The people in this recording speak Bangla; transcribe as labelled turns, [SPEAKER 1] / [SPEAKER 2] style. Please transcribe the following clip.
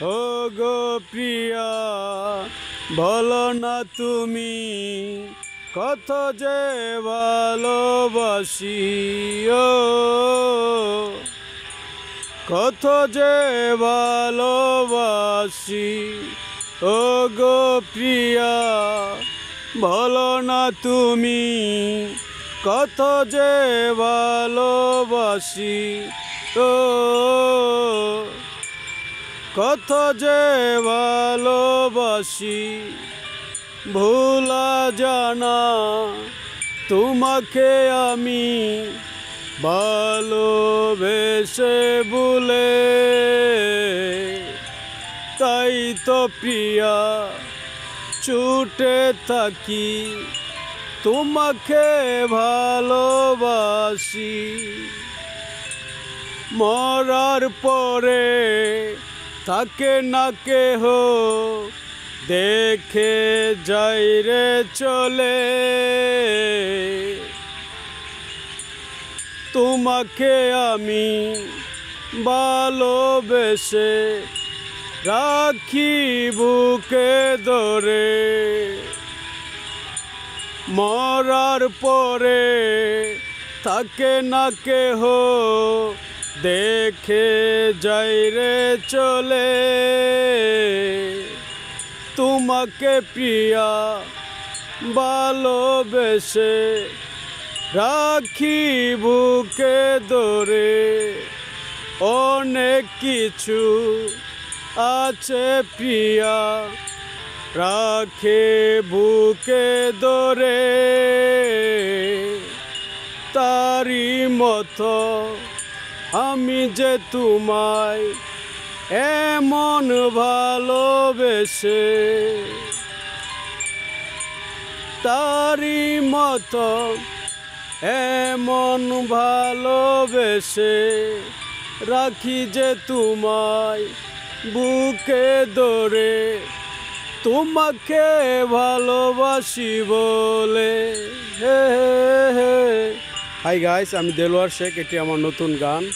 [SPEAKER 1] ও গো প্রিয়া বলো না তুমি কত যে ভালোবাসি ও কত যে ভালোবাসি ও গো প্রিয়া বলো না তুমি কত যে ভালোবাসি ও কত যে ভালোবাসি ভোলা জানা তোমাকে আমি ভালোবেসে বলে তাই তো প্রিয়া ছুটে থাকি তোমাকে ভালোবাসি মরার পরে থাকে না কেহ দেখে যাই রে চলে তোমাকে আমি ভালোবেসে রাখি বুকে ধরে মরার পরে থাকে না কেহ দেখে যাই রে চলে তোমাকে প্রিয়া ভালোবেসে রাখি বুকে ধরে অনেক কিছু আছে প্রিয়া রাখে বুকে ধরে তারি মতো আমি যে তোমায় এমন ভালোবেসে তারি মতো এমন ভালোবেসে রাখি যে তোমায় বুকে ধরে তোমাকে ভালোবাসি বলে হে হে হে। হাই গাইস, আমি দেলোয়ার শেখ, এটি আমার নতুন গান।